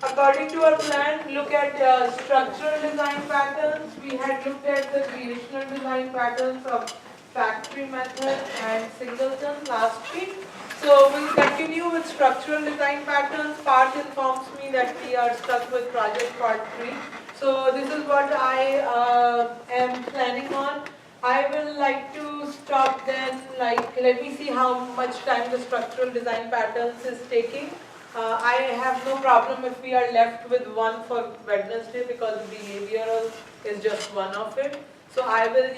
According to our plan, look at structural design patterns. We had looked at the creational design patterns of factory method and singleton last week. So we'll continue with structural design patterns. Part informs me that we are stuck with project part 3. So this is what I am planning on. I will like to stop then, let me see how much time the structural design patterns is taking. I have no problem if we are left with one for Wednesday because behavioral is just one of it. So I will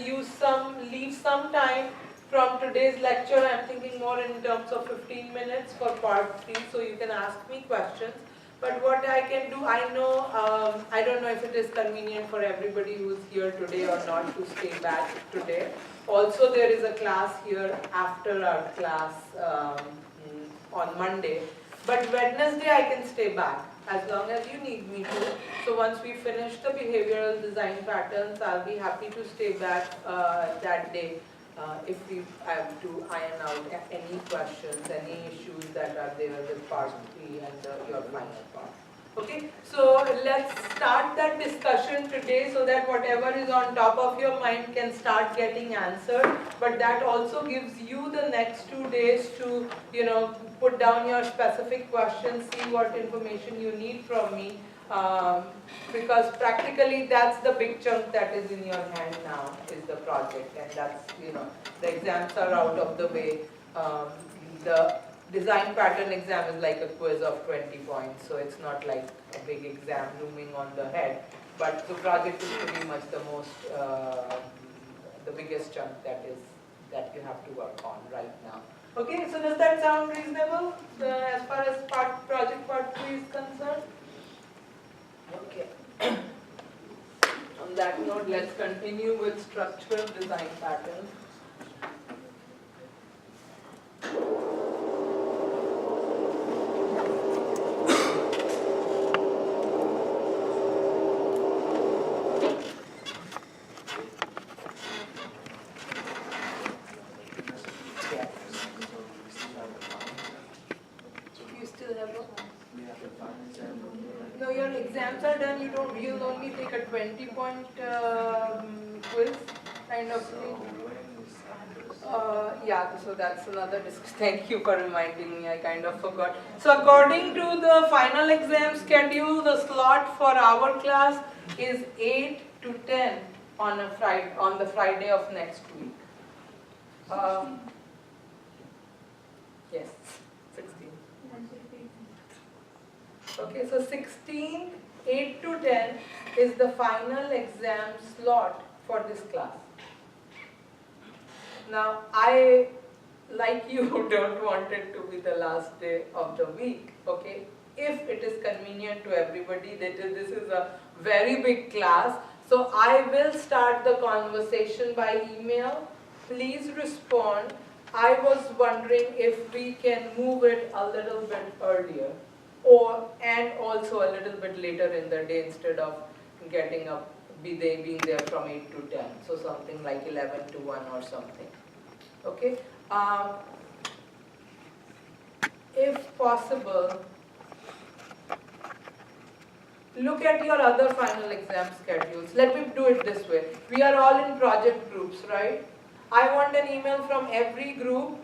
leave some time from today's lecture. I'm thinking more in terms of 15 minutes for part 3, so you can ask me questions. But what I can do, I don't know if it is convenient for everybody who's here today or not to stay back today. Also, there is a class here after our class on Monday. But Wednesday I can stay back as long as you need me to. So once we finish the behavioral design patterns, I'll be happy to stay back that day if we have to iron out any questions, any issues that are there with part 3 and your final part. Okay, so let's start that discussion today so that whatever is on top of your mind can start getting answered. But that also gives you the next 2 days to, put down your specific questions, see what information you need from me. Because practically that's the big chunk that is in your hand now is the project, and that's, the exams are out of the way. The design pattern exam is like a quiz of 20 points, so it's not like a big exam looming on the head. But the project is pretty much the biggest chunk that you have to work on right now. Okay, so does that sound reasonable as far as project part 3 is concerned? Okay. On that note, let's continue with structural design patterns. No, your exams are done. You'll only take a 20-point quiz kind of thing. Yeah, so that's another discussion. Thank you for reminding me. I kind of forgot. So according to the final exam schedule, the slot for our class is 8 to 10 on the Friday of next week. Yes, 16. Okay, so 16, 8 to 10 is the final exam slot for this class. Now, I, like you, don't want it to be the last day of the week, okay? If it is convenient to everybody, this is a very big class, so I will start the conversation by email. Please respond. I was wondering if we can move it a little bit earlier. And also a little bit later in the day instead of getting up, being there from 8 to 10. So something like 11 to 1 or something. Okay? If possible, look at your other final exam schedules. Let me do it this way. We are all in project groups, right? I want an email from every group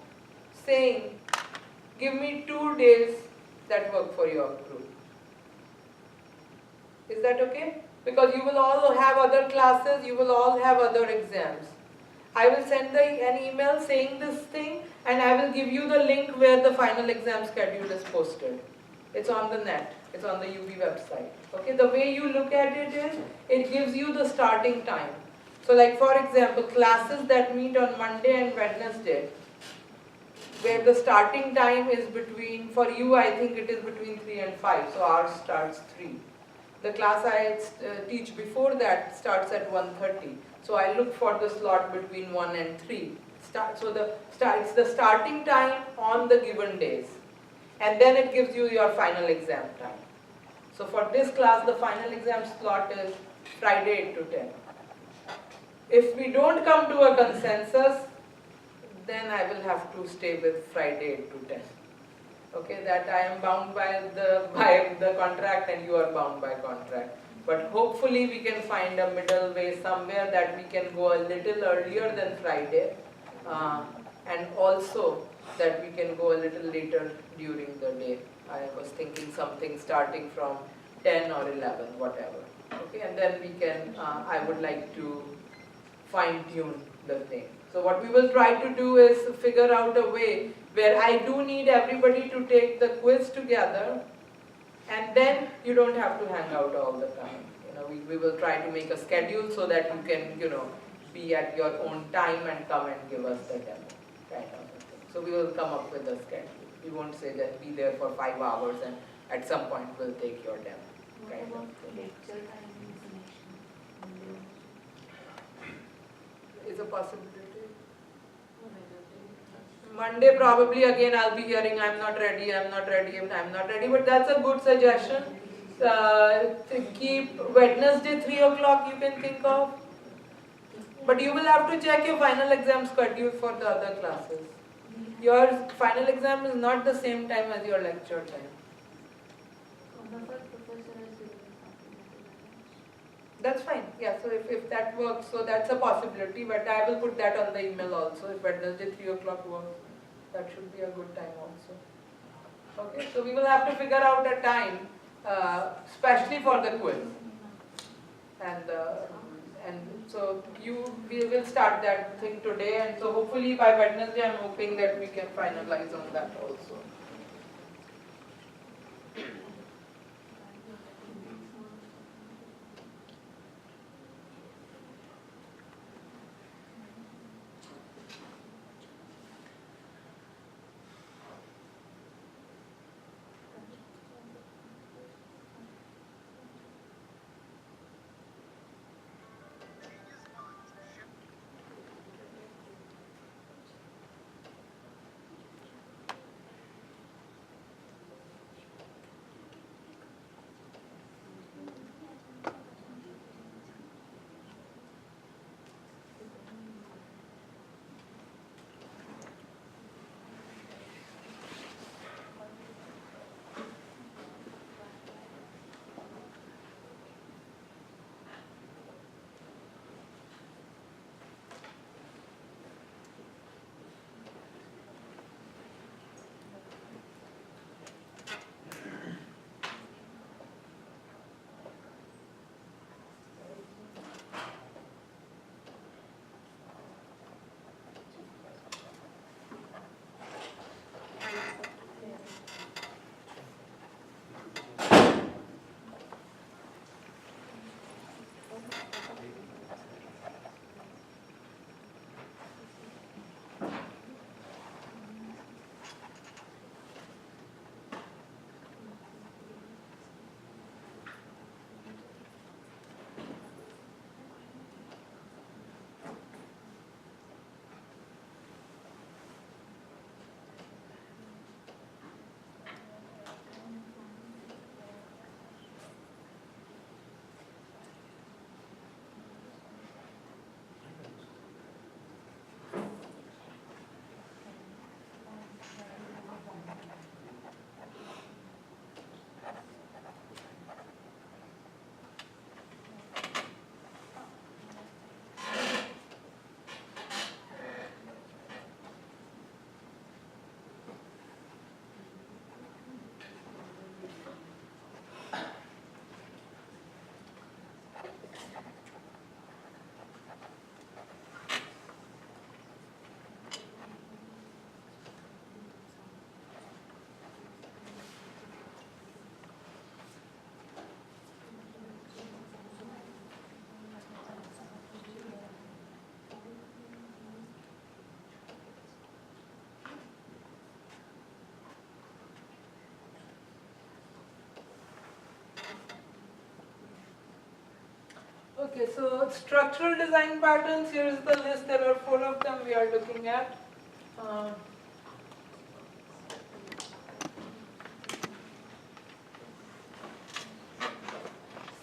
saying, give me 2 days that work for your group. Is that okay? Because you will all have other classes, you will all have other exams. I will send an email saying this thing, and I will give you the link where the final exam schedule is posted. It's on the net, it's on the UB website. Okay, the way you look at it is, it gives you the starting time. So like for example, classes that meet on Monday and Wednesday, where the starting time is between, for you I think it is between 3 and 5, so ours starts 3. The class I teach before that starts at 1:30, so I look for the slot between 1 and 3. It's the starting time on the given days, and then it gives you your final exam time. So for this class, the final exam slot is Friday 8 to 10. If we don't come to a consensus, then I will have to stay with Friday 8 to 10. Okay, that I am bound by the contract and you are bound by contract. But hopefully we can find a middle way somewhere that we can go a little earlier than Friday, uh, and also that we can go a little later during the day. I was thinking something starting from 10 or 11, whatever. Okay, and then we can, I would like to fine tune the thing. So what we will try to do is figure out a way where I do need everybody to take the quiz together, and then you don't have to hang out all the time. We will try to make a schedule so that you can, be at your own time and come and give us the demo, kind of a thing. So we will come up with a schedule. We won't say that be there for 5 hours and at some point we'll take your demo. What about the lecture time information? Is a possibility. Monday probably again I'll be hearing I'm not ready, but that's a good suggestion. To keep Wednesday 3 o'clock you can think of. But you will have to check your final exam schedule for the other classes. Your final exam is not the same time as your lecture time. That's fine. Yeah, so if that works, so that's a possibility, but I will put that on the email also. If Wednesday 3 o'clock works, that should be a good time also. Okay, so we will have to figure out a time, especially for the quiz. And so we will start that thing today, and so hopefully by Wednesday I'm hoping that we can finalize on that also. Okay, so structural design patterns, here is the list, there are 4 of them we are looking at.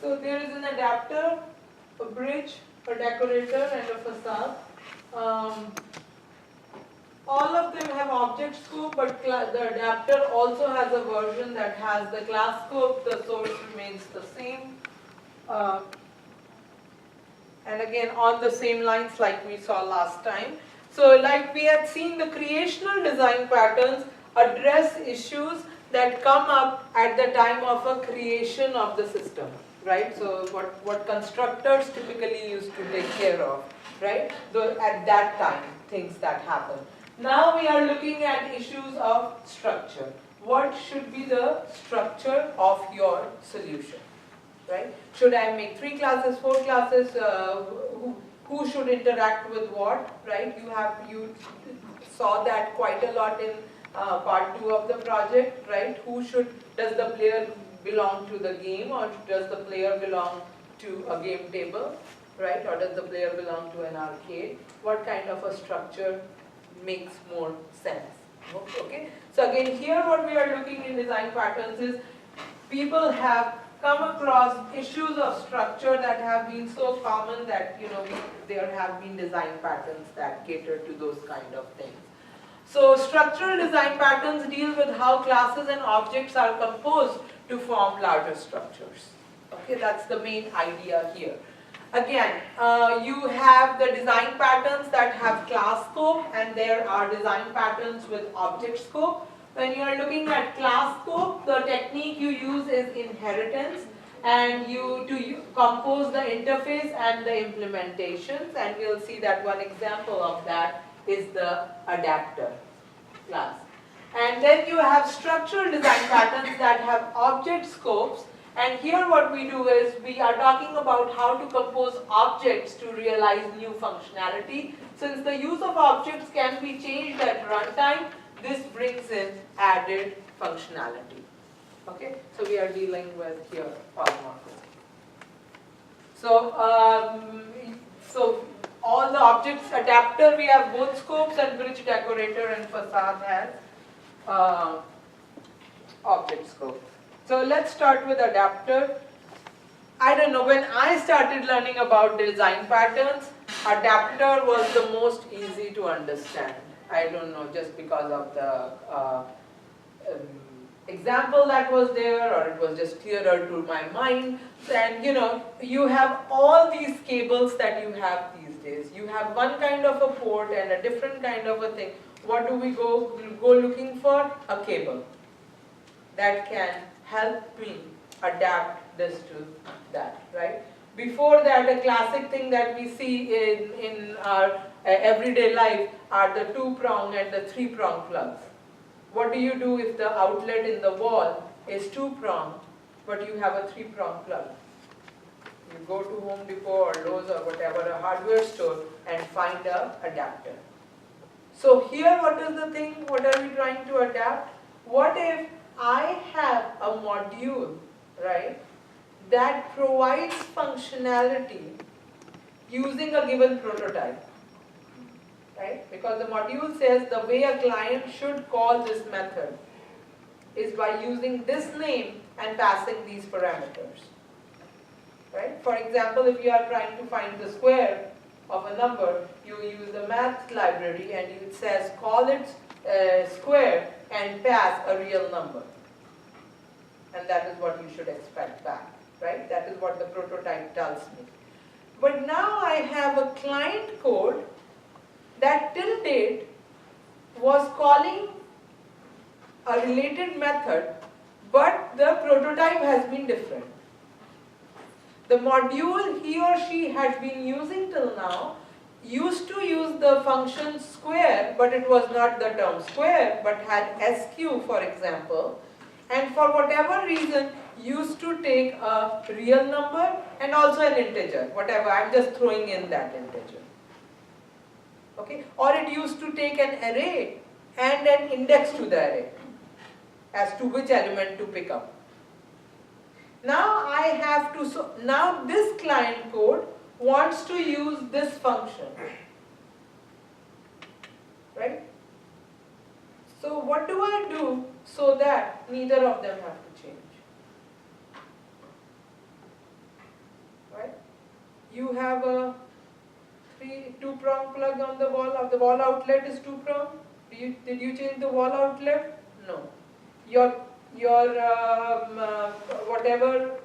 So there is an adapter, a bridge, a decorator and a facade. all of them have object scope, but the adapter also has a version that has the class scope. The source remains the same. Uh, and again on the same lines like we saw last time. So like we had seen, the creational design patterns address issues that come up at the time of a creation of the system, right? So what constructors typically used to take care of, right? So at that time, things that happen. Now we are looking at issues of structure. What should be the structure of your solution? Right? Should I make 3 classes, 4 classes? Who should interact with what? Right? You saw that quite a lot in part 2 of the project, right? Does the player belong to the game, or does the player belong to a game table, right? Or does the player belong to an arcade? What kind of a structure makes more sense? Okay. So again, here what we are looking in design patterns is people have come across issues of structure that have been so common that there have been design patterns that cater to those kind of things. So structural design patterns deal with how classes and objects are composed to form larger structures. Okay, that's the main idea here. Again, you have the design patterns that have class scope, and there are design patterns with object scope. When you are looking at class scope, the technique you use is inheritance, and you compose the interface and the implementations, and we'll see that one example of that is the adapter class. And then you have structural design patterns that have object scopes, and here what we do is we are talking about how to compose objects to realize new functionality. Since the use of objects can be changed at runtime, this brings in added functionality. Okay, so we are dealing with here polymorphism. So all the objects adapter, we have both scopes, and bridge decorator and facade has object scope. So let's start with adapter. I don't know, when I started learning about design patterns, adapter was the most easy to understand. I don't know, just because of the example that was there, or it was just clearer to my mind. And you have all these cables that you have these days. You have one kind of a port and a different kind of a thing. What do we go looking for? A cable that can help me adapt this to that, right? Before that, a classic thing that we see in our everyday life are the 2-prong and the 3-prong plugs. What do you do if the outlet in the wall is 2-prong, but you have a 3-prong plug? You go to Home Depot or Lowe's or whatever, a hardware store, and find an adapter. So here what is the thing, what are we trying to adapt? What if I have a module, right, that provides functionality using a given prototype, right? Because the module says the way a client should call this method is by using this name and passing these parameters, right? For example, if you are trying to find the square of a number, you use the math library and it says call it square and pass a real number. And that is what you should expect back, right? That is what the prototype tells me. But now I have a client code that till date was calling a related method, but the prototype has been different. The module he or she had been using till now used to use the function square, but it was not the term square, but had SQ, for example, and for whatever reason used to take a real number and also an integer, whatever, I'm just throwing in that integer. Okay? Or it used to take an array and an index to the array as to which element to pick up. Now I have to, so now this client code wants to use this function, right? So what do I do so that neither of them have to change? Right? You have a 2-prong plug on the wall outlet is 2-prong. Did you change the wall outlet? No. Your whatever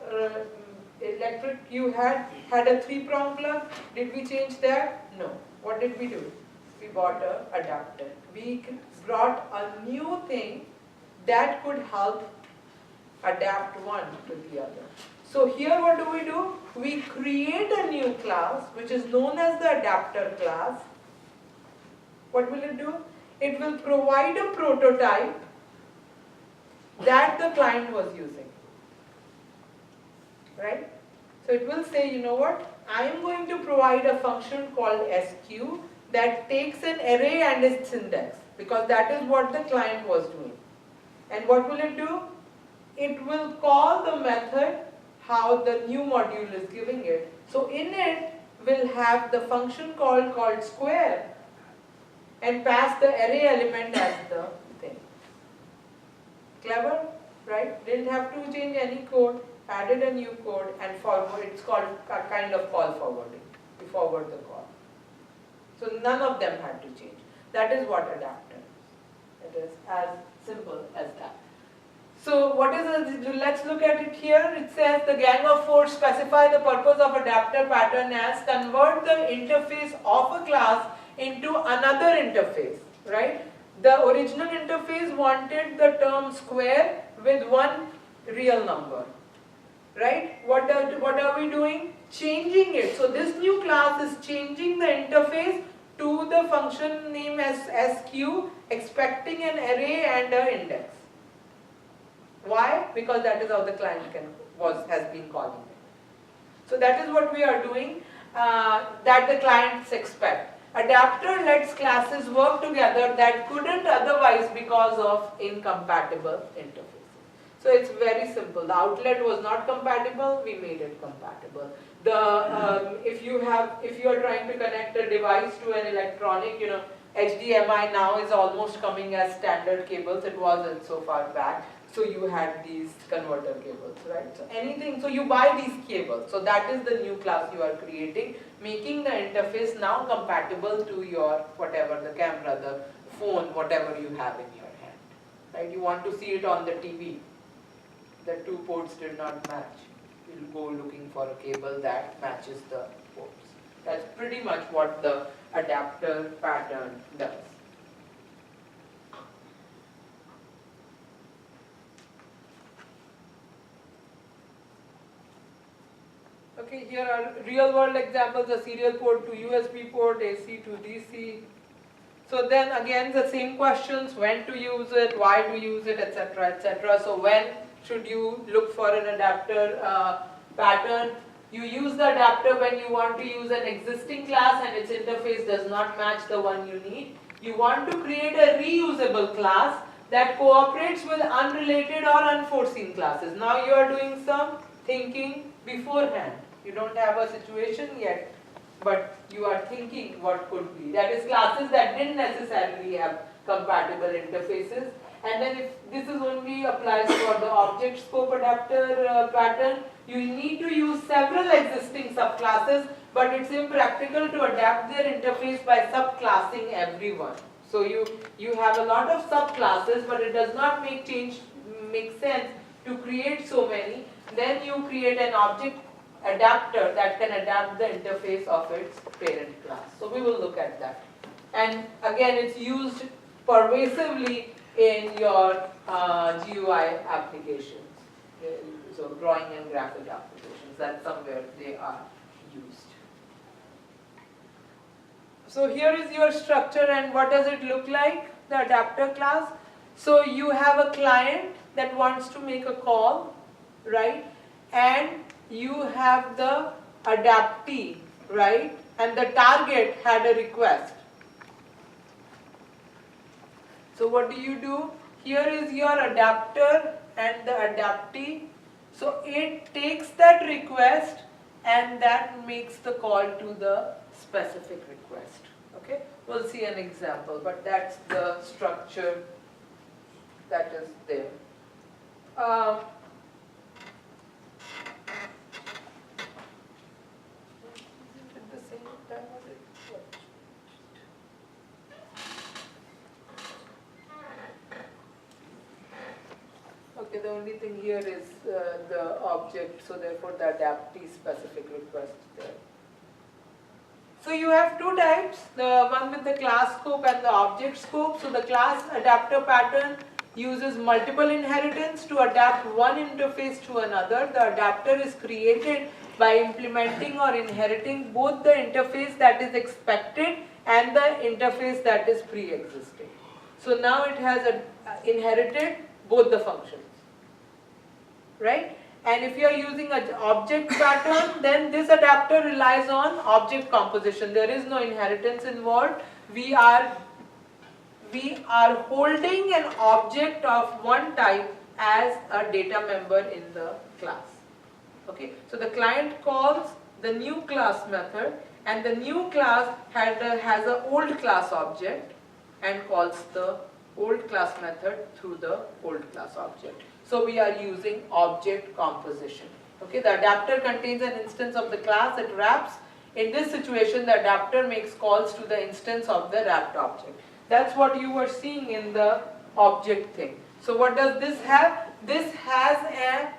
electric you had a 3-prong plug. Did we change that? No. What did we do? We bought a adapter. We brought a new thing that could help adapt one to the other. So here what do? We create a new class which is known as the adapter class. What will it do? It will provide a prototype that the client was using. Right? So it will say, you know what? I am going to provide a function called SQ that takes an array and its index, because that is what the client was doing. And what will it do? It will call the method how the new module is giving it. So in it will have the function called square and pass the array element as the thing. Clever, right? Didn't have to change any code, added a new code and forward. It's called a kind of call forwarding. You forward the call. So none of them had to change. That is what adapter is. It is as simple as that. So what is it? Let's look at it here. It says the gang of 4 specify the purpose of adapter pattern as convert the interface of a class into another interface, right? The original interface wanted the term square with one real number, right? What are we doing? Changing it. So this new class is changing the interface to the function name as SQ, expecting an array and an index. Why? Because that is how the client has been calling it. So that is what we are doing, that the clients expect. Adapter lets classes work together that couldn't otherwise because of incompatible interfaces. So it's very simple. The outlet was not compatible, we made it compatible. If you are trying to connect a device to an electronic, HDMI now is almost coming as standard cables. It wasn't so far back. So you had these converter cables, right? So anything, so you buy these cables. So that is the new class you are creating, making the interface now compatible to your whatever, the camera, the phone, whatever you have in your hand, right? You want to see it on the TV. The 2 ports did not match. You'll go looking for a cable that matches the ports. That's pretty much what the adapter pattern does. Okay, here are real world examples, a serial port to USB port, AC to DC. So then again the same questions, when to use it, why to use it, etc., etc. So when should you look for an adapter pattern? You use the adapter when you want to use an existing class and its interface does not match the one you need. You want to create a reusable class that cooperates with unrelated or unforeseen classes. Now you are doing some thinking beforehand. You don't have a situation yet, but you are thinking what could be. That is classes that didn't necessarily have compatible interfaces. And then if this is only applies for the object scope adapter pattern, you need to use several existing subclasses, but it's impractical to adapt their interface by subclassing everyone. So you have a lot of subclasses, but it does not make sense to create so many. Then you create an object adapter that can adapt the interface of its parent class. So we will look at that. And again, it's used pervasively in your GUI applications. So drawing and graphic applications, that's somewhere they are used. So here is your structure, and what does it look like, the adapter class? So you have a client that wants to make a call, right? And you have the adaptee, right? And the target had a request. So what do? Here is your adapter and the adaptee. So it takes that request and that makes the call to the specific request. Okay, we'll see an example, but that's the structure that is there. the only thing here is the object, so therefore the adaptee specific request there. So you have two types, the one with the class scope and the object scope. So the class adapter pattern uses multiple inheritance to adapt one interface to another. The adapter is created by implementing or inheriting both the interface that is expected and the interface that is pre-existing. So now it has inherited both the functions, right? And if you are using an object pattern, then this adapter relies on object composition. There is no inheritance involved. We are holding an object of one type as a data member in the class. Okay, so the client calls the new class method, and the new class has an old class object and calls the old class method through the old class object. So we are using object composition. Okay, the adapter contains an instance of the class it wraps. In this situation, the adapter makes calls to the instance of the wrapped object. That's what you were seeing in the object thing. So what does this have? This has an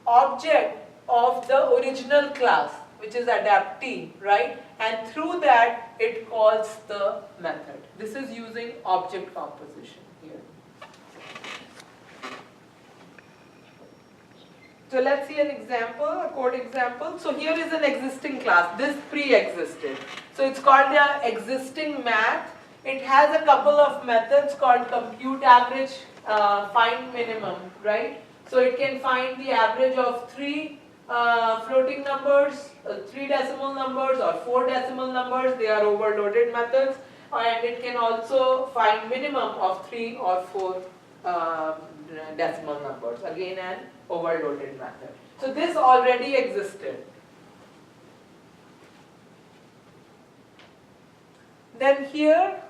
object of the original class, which is adaptee, right? And through that, it calls the method. This is using object composition here. So let's see an example, a code example. So here is an existing class. This pre-existed. So it's called the existing math. It has a couple of methods called compute average, find minimum, right? So it can find the average of three floating numbers, 3 decimal numbers or 4 decimal numbers. They are overloaded methods. And it can also find minimum of 3 or 4 decimal numbers. Again, an overloaded method. So this already existed. Then here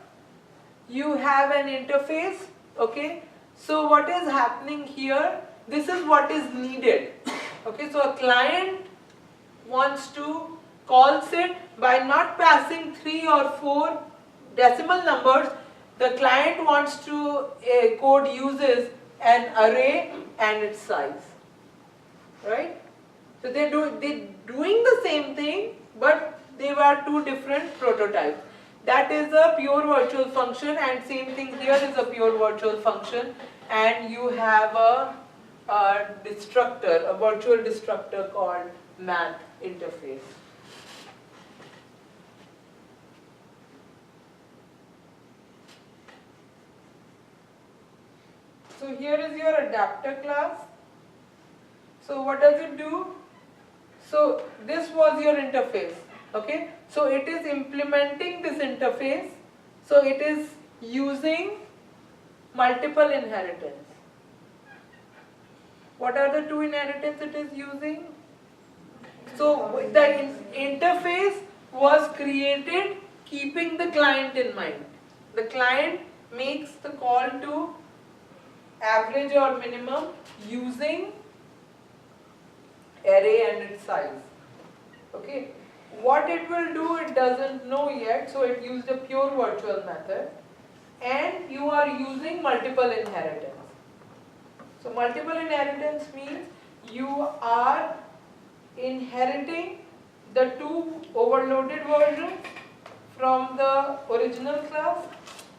you have an interface. Okay, so what is happening here? This is what is needed. Okay, so a client wants to calls it by not passing 3 or 4 decimal numbers. The client wants to code uses an array and its size, right? So they're doing the same thing, but they were two different prototypes. That is a pure virtual function, and same thing here is a pure virtual function, and you have a destructor, a virtual destructor called math interface. So here is your adapter class. So what does it do? So this was your interface. Okay, so it is implementing this interface. So it is using multiple inheritance. What are the two inheritance it is using? So the interface was created keeping the client in mind. The client makes the call to average or minimum using array and its size. Okay, what it will do, it doesn't know yet, so it used a pure virtual method, and you are using multiple inheritance. So multiple inheritance means you are inheriting the two overloaded versions from the original class,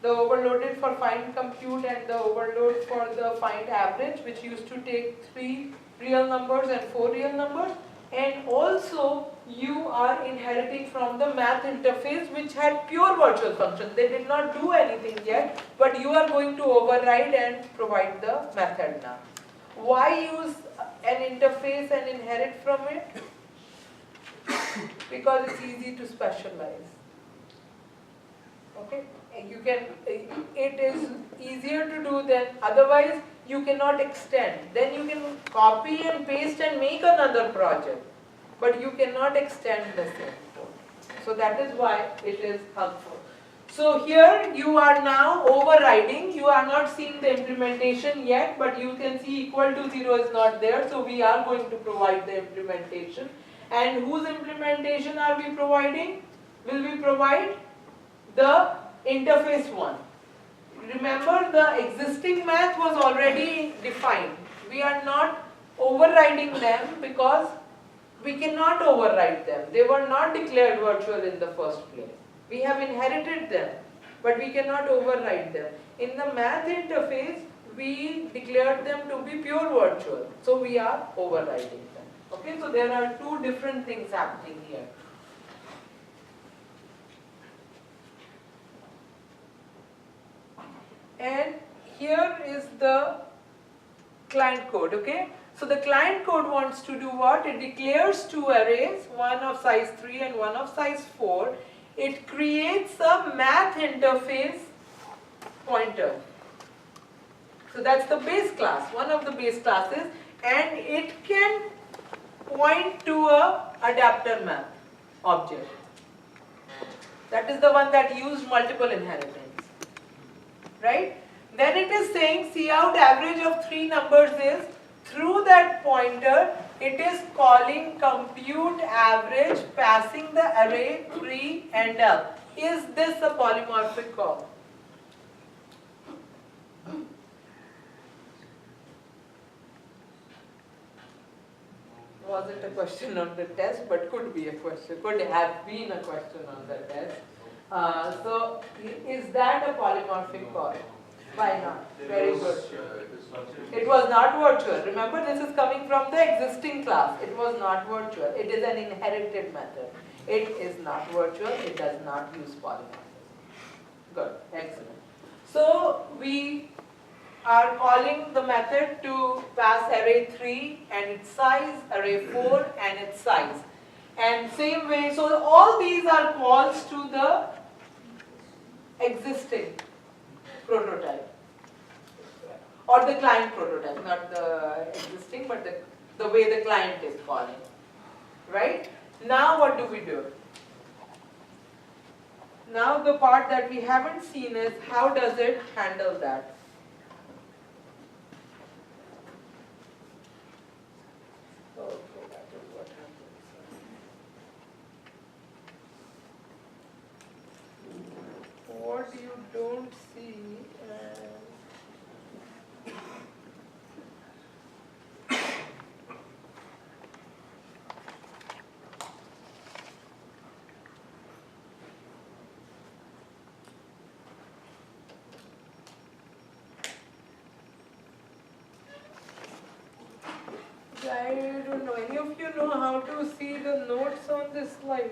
the overloaded for find compute and the overload for the find average, which used to take 3 real numbers and 4 real numbers, and also you are inheriting from the math interface, which had pure virtual function. They did not do anything yet, but you are going to override and provide the method now. Why use an interface and inherit from it? Because it's easy to specialize. Okay, it is easier to do than otherwise you cannot extend. Then you can copy and paste and make another project, but you cannot extend the same code. So that is why it is helpful. So here you are now overriding. You are not seeing the implementation yet, but you can see equal to 0 is not there. So we are going to provide the implementation. And whose implementation are we providing? Will we provide the interface one? Remember, the existing math was already defined. We are not overriding them because we cannot override them. They were not declared virtual in the first place. We have inherited them, but we cannot override them. In the math interface, we declared them to be pure virtual, so we are overriding them. Okay, so there are two different things happening here. And here is the client code, okay? So the client code wants to do what? It declares two arrays, one of size 3 and one of size 4. It creates a math interface pointer. So that's the base class, one of the base classes, and it can point to a adapter math object. That is the one that used multiple inheritance, right? Then it is saying Cout average of 3 numbers is, through that pointer, it is calling compute average passing the array 3 and L. Is this a polymorphic call? Wasn't a question on the test, but could be a question, could have been a question on the test. So, is that a polymorphic call? Why not? Very good. It was not virtual. Remember, this is coming from the existing class. It was not virtual. It is an inherited method. It is not virtual. It does not use polymorphism. Good. Excellent. So, we are calling the method to pass array 3 and its size, array 4 and its size. And same way, so all these are calls to the existing prototype or the client prototype, not the existing, but the way the client is calling. Right? Now what do we do? Now the part that we haven't seen is how does it handle that? Okay, that is what happens. What you don't see, I don't know. Any of you know how to see the notes on this slide?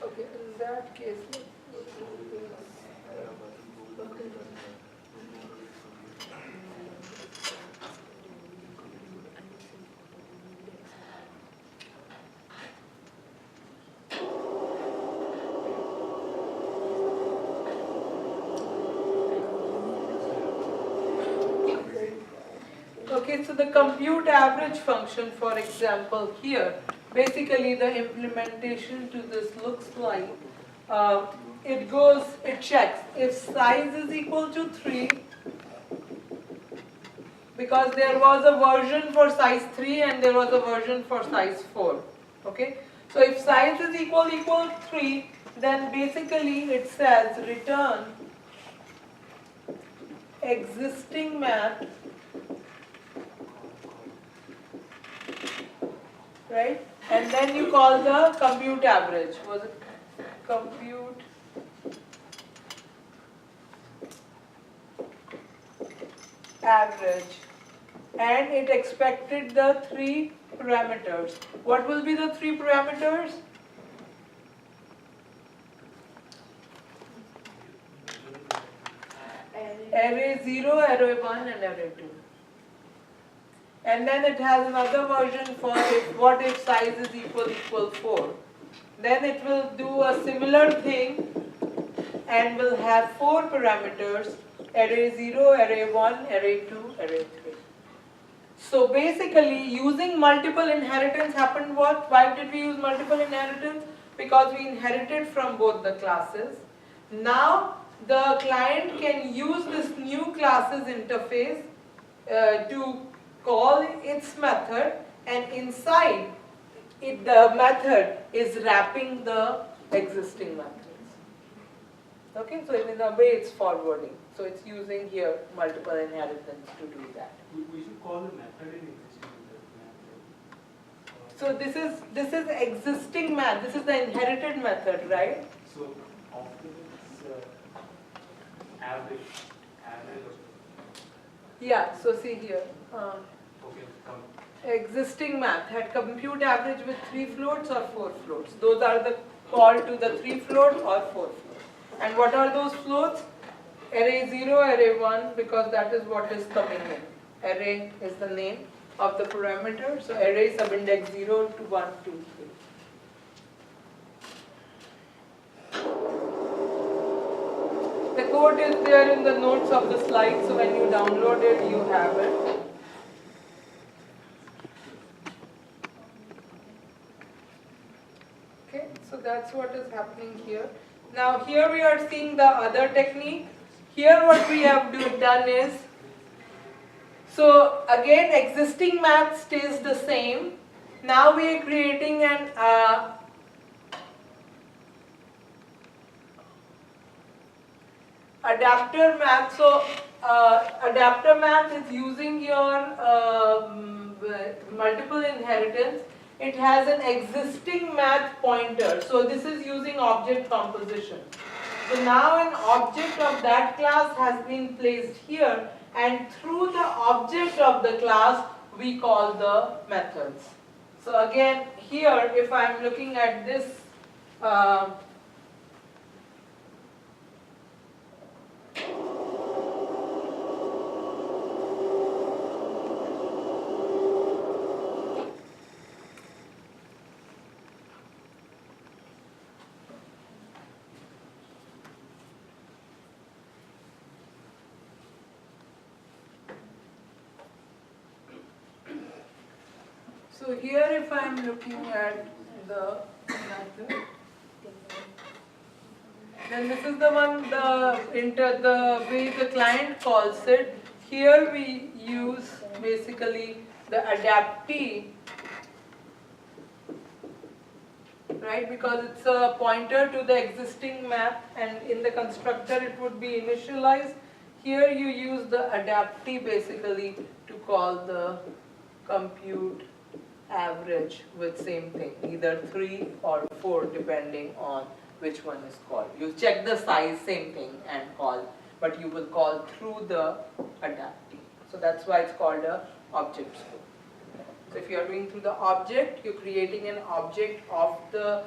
Okay, in that case, okay, so the compute average function, for example, here, basically the implementation to this looks like, it checks if size is equal to 3, because there was a version for size 3 and there was a version for size 4, okay? So if size is equal 3, then basically it says return existing math, right? And then you call the compute average. Was it compute average? And it expected the 3 parameters. What will be the 3 parameters? array 0, array 1 and array 2. And then it has another version for if size is equal 4. Then it will do a similar thing and will have 4 parameters: array 0, array 1, array 2, array 3. So basically using multiple inheritance happened what? Why did we use multiple inheritance? Because we inherited from both the classes. Now the client can use this new classes interface to call its method, and inside it the method is wrapping the existing methods. Okay, so in a way it's forwarding. So it's using here multiple inheritance to do that. We should call the method in existing method. So this is existing math. This is the inherited method, right? So often it's average. Yeah. So see here. Okay, come. Existing math had compute average with 3 floats or 4 floats. Those are the call to the 3 float or 4 float. And what are those floats? Array 0, array 1, because that is what is coming in. Array is the name of the parameter. So array subindex 0 to 1, 2, 3. The code is there in the notes of the slide, so when you download it, you have it. Okay, so that's what is happening here. Now here we are seeing the other technique. Here what we have done is, so again existing math stays the same. Now we are creating an adapter math. So adapter math is using your multiple inheritance. It has an existing math pointer. So this is using object composition. So now an object of that class has been placed here, and through the object of the class we call the methods. So again here if I am looking at this so here if I am looking at the method, then this is the one, the way the client calls it. Here we use basically the adaptee, right, because it's a pointer to the existing map, and in the constructor it would be initialized. Here you use the adaptee basically to call the compute average with same thing, either 3 or 4 depending on which one is called. You check the size, same thing, and call, but you will call through the adaptee. So that's why it's called a object scope. So if you are doing through the object, you're creating an object of the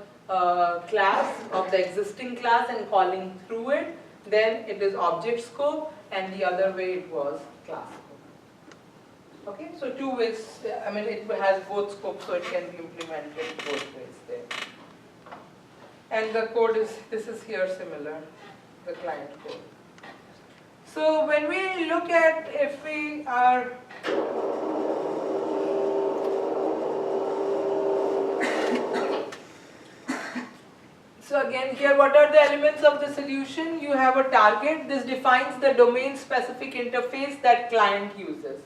class, of the existing class, and calling through it, then it is object scope, and the other way it was class scope. Okay, so 2 ways, I mean it has both scopes, so it can be implemented both ways there. And the code is, this is here similar, the client code. So when we look at, if we are so again here what are the elements of the solution? You have a target. This defines the domain specific interface that client uses.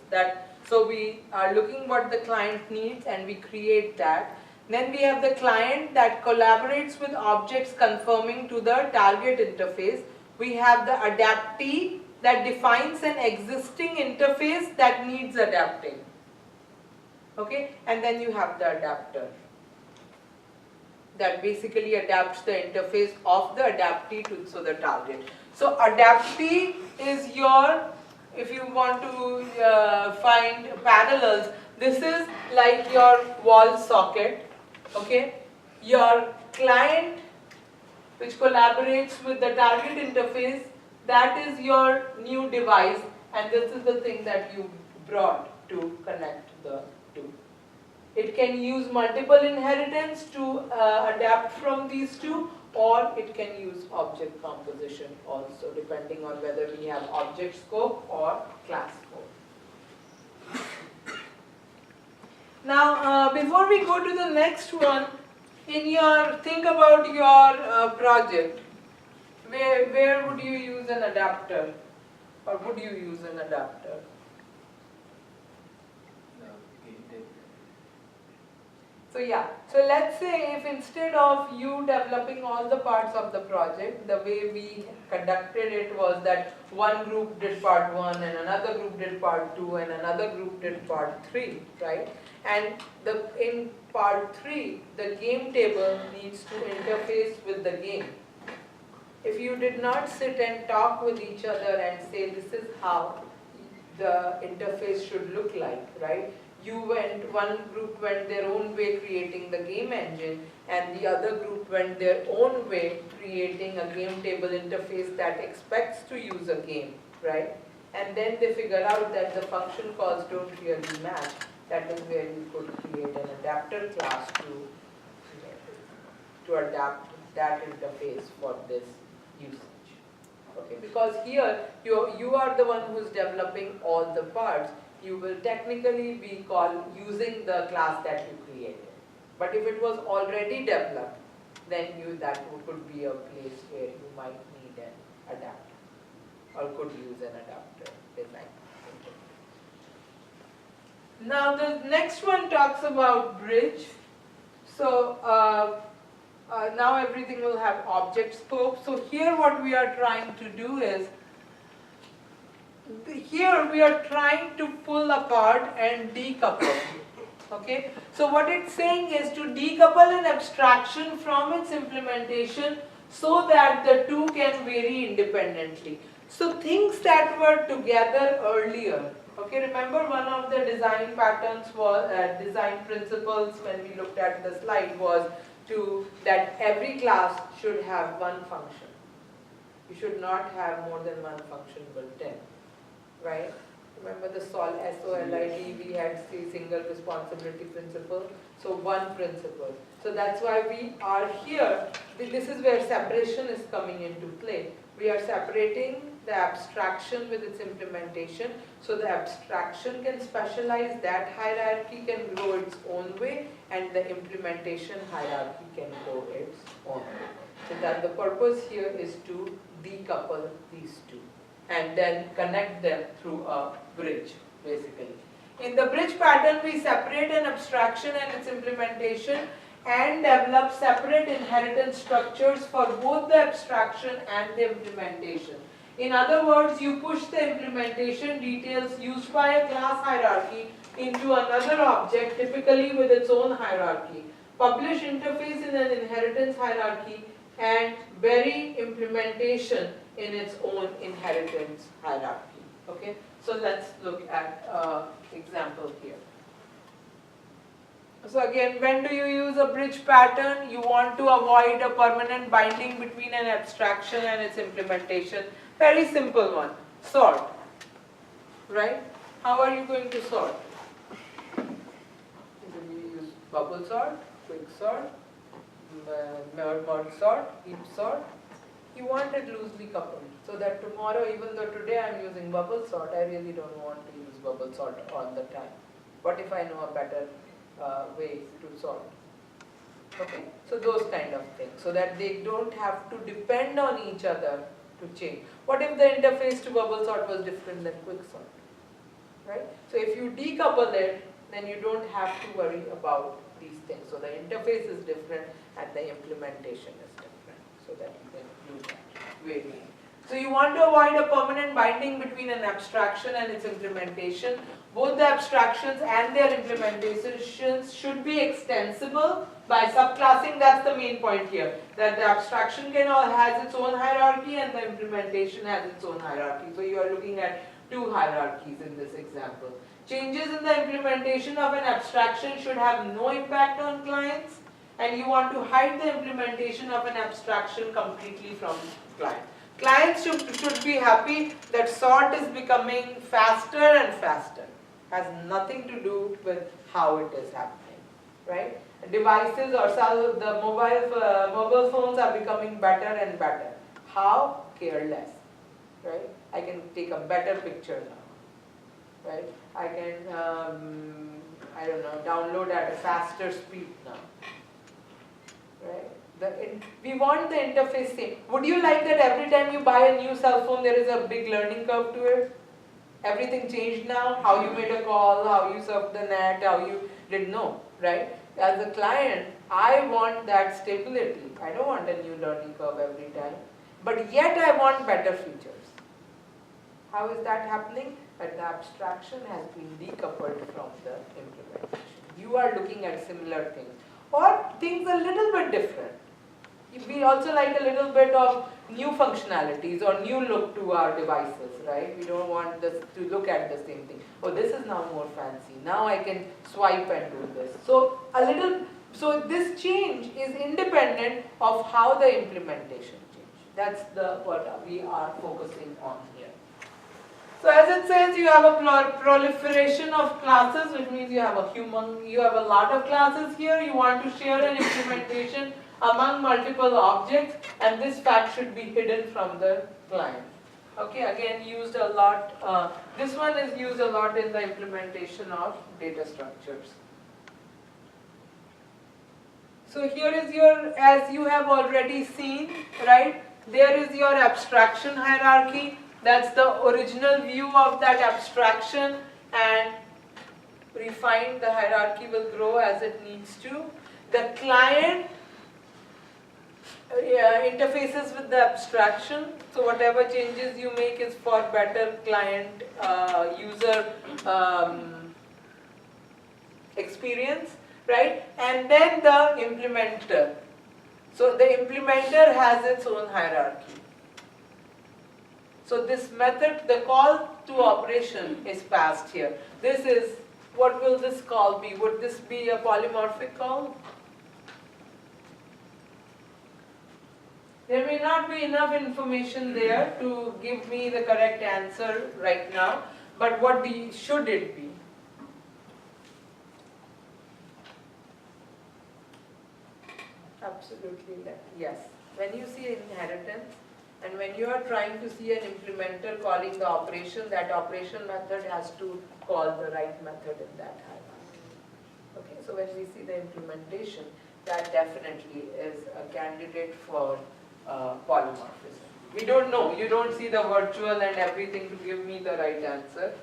So we are looking what the client needs and we create that. Then we have the client that collaborates with objects conforming to the target interface. We have the adaptee that defines an existing interface that needs adapting. Okay, and then you have the adapter that basically adapts the interface of the adaptee to the target. So adaptee is your, if you want to find parallels, this is like your wall socket, okay? Your client which collaborates with the target interface that is your new device, and this is the thing that you brought to connect the two. It can use multiple inheritance to adapt from these two, or it can use object composition also, depending on whether we have object scope or class scope. Now, before we go to the next one, think about your project. Where would you use an adapter, or would you use an adapter? So yeah, so let's say if instead of you developing all the parts of the project, the way we conducted it was that one group did part 1 and another group did part 2 and another group did part 3, right? And in part 3, the game table needs to interface with the game. If you did not sit and talk with each other and say this is how the interface should look like, right? One group went their own way creating the game engine, and the other group went their own way creating a game table interface that expects to use a game, right? And then they figure out that the function calls don't really match. That is where you could create an adapter class to adapt that interface for this usage. Okay, because here you are the one who's developing all the parts. You will technically be using the class that you created. But if it was already developed, then that could be a place where you might need an adapter, or could use an adapter design. Now the next one talks about bridge. So now everything will have object scope. So here what we are trying to do is, here we are trying to pull apart and decouple. Okay, so what it's saying is to decouple an abstraction from its implementation so that the two can vary independently. So things that were together earlier, okay, remember one of the design patterns was, design principles when we looked at the slide was that every class should have one function. You should not have more than one function built in. Right? Remember the SOLID, we had the single responsibility principle. So one principle. So that's why we are here. This is where separation is coming into play. We are separating the abstraction with its implementation. So the abstraction can specialize, that hierarchy can go its own way, and the implementation hierarchy can go its own way. So that the purpose here is to decouple these two and then connect them through a bridge, basically. In the bridge pattern, we separate an abstraction and its implementation and develop separate inheritance structures for both the abstraction and the implementation. In other words, you push the implementation details used by a class hierarchy into another object, typically with its own hierarchy. Publish interface in an inheritance hierarchy and bury implementation in its own inheritance hierarchy. Okay, so let's look at an example here. So again, when do you use a bridge pattern? You want to avoid a permanent binding between an abstraction and its implementation. Very simple one, sort. Right? How are you going to sort? Do you use bubble sort, quick sort, merge sort, heap sort? You want it loosely coupled, so that tomorrow, even though today I am using bubble sort, I really don't want to use bubble sort all the time. What if I know a better way to sort? Okay, so those kind of things, so that they don't have to depend on each other to change. What if the interface to bubble sort was different than quick sort? Right? So if you decouple it, then you don't have to worry about these things. So the interface is different and the implementation is different, so that you can do that way. So you want to avoid a permanent binding between an abstraction and its implementation. Both the abstractions and their implementations should be extensible by subclassing. That's the main point here, that the abstraction has its own hierarchy and the implementation has its own hierarchy. So you are looking at two hierarchies in this example. Changes in the implementation of an abstraction should have no impact on clients, and you want to hide the implementation of an abstraction completely from clients. Clients should be happy that sort is becoming faster and faster. Has nothing to do with how it is happening, right? Devices or the mobile phones are becoming better and better. How? Careless, right? I can take a better picture now, right? I can, I don't know, download at a faster speed now, right? We want the interface same. Would you like that every time you buy a new cell phone there is a big learning curve to it? Everything changed now, how you made a call, how you surfed the net, how you didn't know, right? As a client, I want that stability. I don't want a new learning curve every time. But yet I want better features. How is that happening? That the abstraction has been decoupled from the implementation. You are looking at similar things or things a little bit different. We also like a little bit of new functionalities or new look to our devices, right? We don't want this to look at the same thing. Oh, this is now more fancy. Now I can swipe and do this. So this change is independent of how the implementation changed. That's what we are focusing on here. So as it says, you have a proliferation of classes, which means you have a lot of classes here. You want to share an implementation among multiple objects, and this fact should be hidden from the client. Okay, again used a lot. This one is used a lot in the implementation of data structures. So here is your, as you have already seen, right? There is your abstraction hierarchy. That's the original view of that abstraction, and refined, the hierarchy will grow as it needs to. The client interfaces with the abstraction, so whatever changes you make is for better client user experience, right? And then the implementer. So the implementer has its own hierarchy. So this method, the call to operation is passed here. This is, what will this call be? Would this be a polymorphic call? There may not be enough information there to give me the correct answer right now, but what should it be? Absolutely, yes. When you see inheritance, and when you are trying to see an implementer calling the operation, that operation method has to call the right method in that hierarchy. Okay, so when we see the implementation, that definitely is a candidate for polymorphism. We don't know, you don't see the virtual and everything to give me the right answer,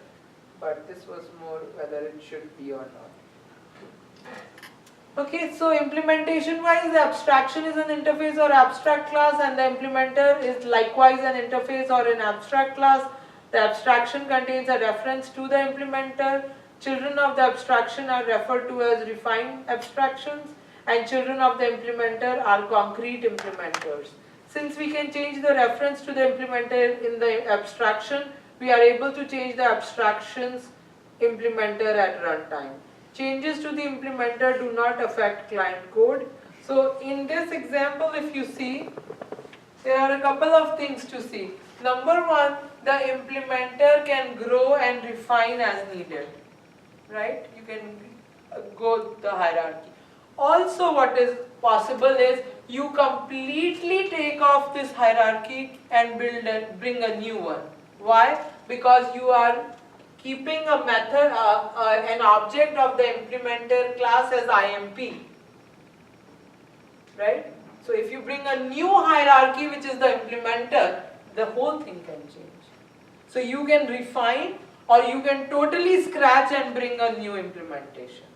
but this was more whether it should be or not. Okay, so implementation wise, the abstraction is an interface or abstract class, and the implementer is likewise an interface or an abstract class. The abstraction contains a reference to the implementer. Children of the abstraction are referred to as refined abstractions, and children of the implementer are concrete implementers. Since we can change the reference to the implementer in the abstraction, we are able to change the abstraction's implementer at runtime. Changes to the implementer do not affect client code. So in this example, if you see, there are a couple of things to see. Number one, the implementer can grow and refine as needed, right? You can go the hierarchy. Also, what is possible is you completely take off this hierarchy and bring a new one. Why? Because you are keeping a method, an object of the implementer class as IMP, right? So if you bring a new hierarchy, which is the implementer, the whole thing can change. So you can refine, or you can totally scratch and bring a new implementation,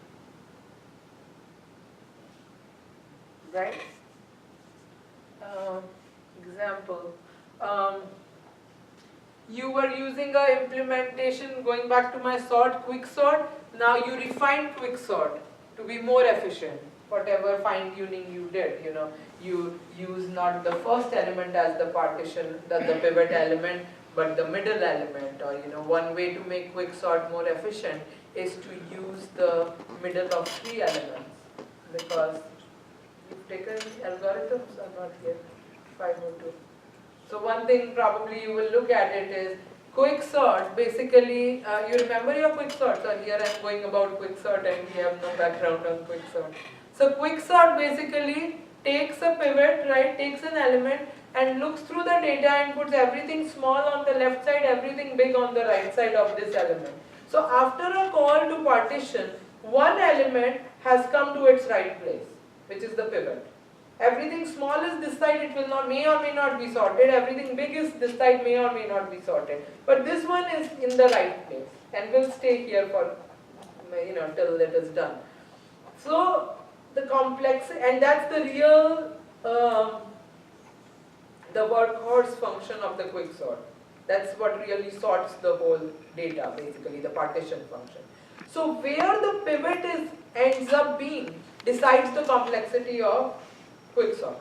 right? Example. You were using a implementation, going back to my sort, quick sort. Now you refine quick sort to be more efficient. Whatever fine tuning you did, you use not the first element as the partition, the pivot element, but the middle element. Or one way to make quick sort more efficient is to use the middle of three elements, because you've taken algorithms or not yet. 502. So one thing probably you will look at it is quick sort. Basically, you remember your quick sort. So here I'm going about quick sort and we have no background on quick sort. So quick sort basically takes a pivot, right, takes an element and looks through the data and puts everything small on the left side, everything big on the right side of this element. So after a call to partition, one element has come to its right place, which is the pivot. Everything small is this side, it will not, may or may not be sorted. Everything big is this side, may or may not be sorted. But this one is in the right place and will stay here for, till it is done. So the complex, and that's the real, the workhorse function of the quick sort. That's what really sorts the whole data, basically, the partition function. So where the pivot ends up being decides the complexity of quicksort.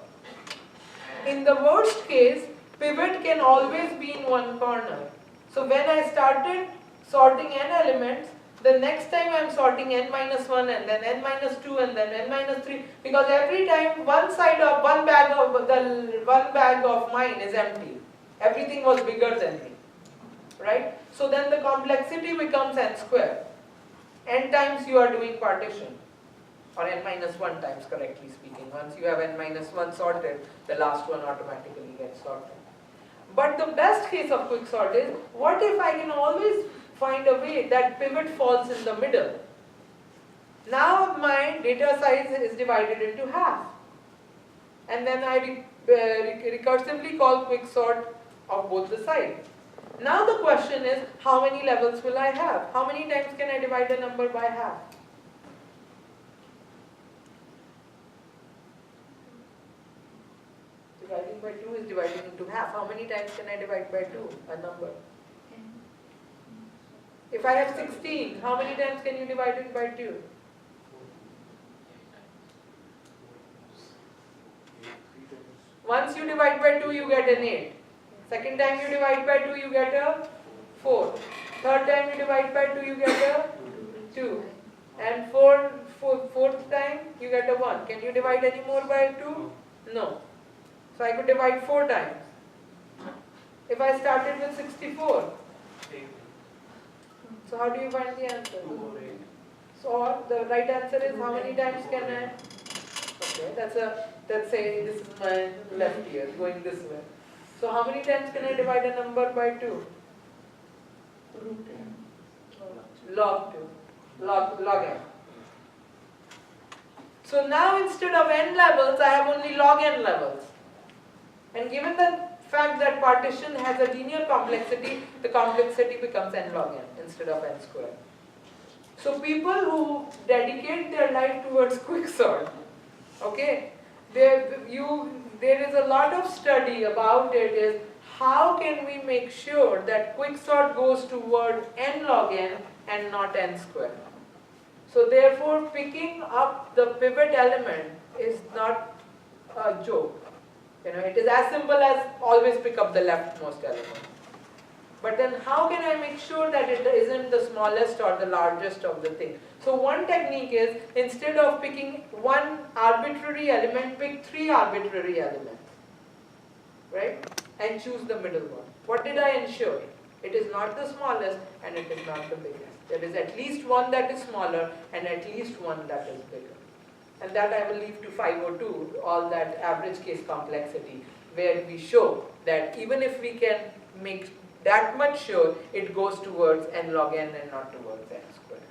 In the worst case, pivot can always be in one corner. So when I started sorting n elements, the next time I am sorting n minus 1 and then n minus 2 and then n minus 3, because every time one bag of mine is empty. Everything was bigger than me, right? So then the complexity becomes n square. N times you are doing partition, or n minus 1 times, correctly speaking. Once you have n minus 1 sorted, the last one automatically gets sorted. But the best case of quicksort is, what if I can always find a way that pivot falls in the middle? Now my data size is divided into half. And then I recursively call quicksort of both the sides. Now the question is, how many levels will I have? How many times can I divide a number by half? Dividing by 2 is dividing into half. How many times can I divide by 2 a number? If I have 16, how many times can you divide it by 2? Once you divide by 2, you get an 8. Second time you divide by 2, you get a 4. Third time you divide by 2, you get a 2. And fourth time, you get a 1. Can you divide any more by 2? No. So I could divide 4 times. If I started with 64, so how do you find the answer? So the right answer is, how many times can I? Okay, let's say this is my left ear going this way. So how many times can I divide a number by 2? Log 2. Log n. So now instead of n levels, I have only log n levels. And given the fact that partition has a linear complexity, the complexity becomes n log n instead of n squared. So people who dedicate their life towards quicksort, okay, there is a lot of study about it, is how can we make sure that quicksort goes toward n log n and not n squared. So therefore picking up the pivot element is not a joke. It is as simple as always pick up the leftmost element. But then how can I make sure that it isn't the smallest or the largest of the thing? So one technique is, instead of picking one arbitrary element, pick 3 arbitrary elements, right? And choose the middle one. What did I ensure? It is not the smallest and it is not the biggest. There is at least one that is smaller and at least one that is bigger. And that I will leave to 502, all that average case complexity, where we show that even if we can make that much sure, it goes towards n log n and not towards n squared.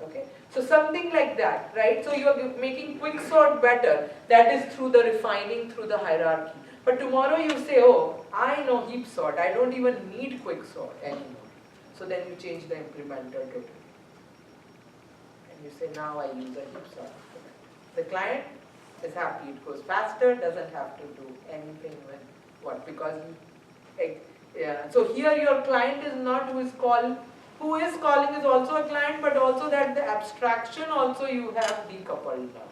Okay? So something like that, right? So you are making quicksort better. That is through the refining, through the hierarchy. But tomorrow you say, oh, I know heap sort. I don't even need quicksort anymore. So then you change the implementer totally. And you say, now I use a heap sort. The client is happy. It goes faster, doesn't have to do anything with what, because yeah. So here your client is not who is calling is also a client, but also that the abstraction also you have decoupled now.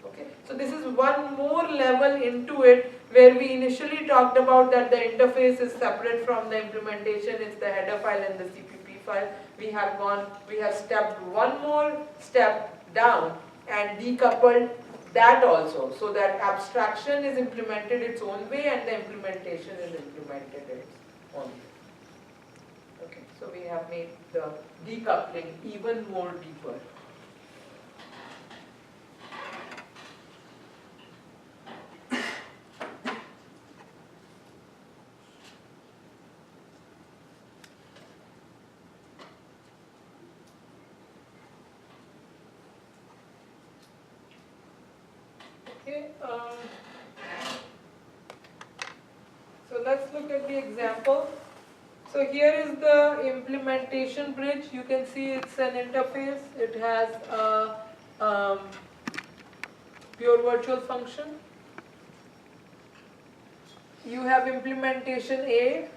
Okay, so this is one more level into it, where we initially talked about that the interface is separate from the implementation, it's the header file and the CPP file. We have stepped one more step down and decoupled that also, so that abstraction is implemented its own way and the implementation is implemented its own way. Okay, so we have made the decoupling even more deeper. Okay, so let's look at the example. So here is the implementation bridge. You can see it's an interface. It has a pure virtual function. You have implementation A.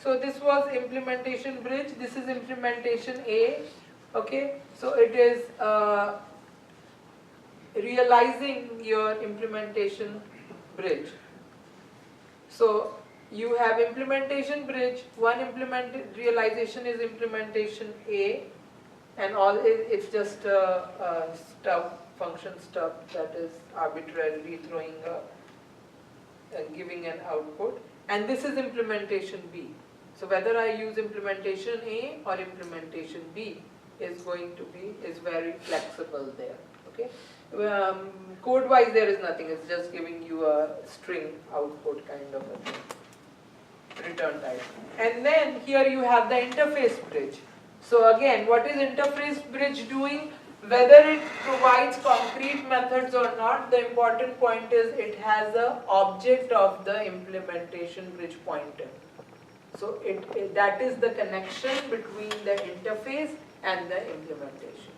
So this was implementation bridge. This is implementation A. Okay, so it is realizing your implementation bridge. So you have implementation bridge, one realization is implementation A, and all it's just a stub, function stub that is arbitrarily throwing giving an output, and this is implementation B. So whether I use implementation A or implementation B is very flexible there. Okay. Code wise there is nothing, it's just giving you a string output kind of a thing, return type. And then here you have the interface bridge. So again, what is interface bridge doing? Whether it provides concrete methods or not, the important point is it has an object of the implementation bridge pointer. So that is the connection between the interface and the implementation.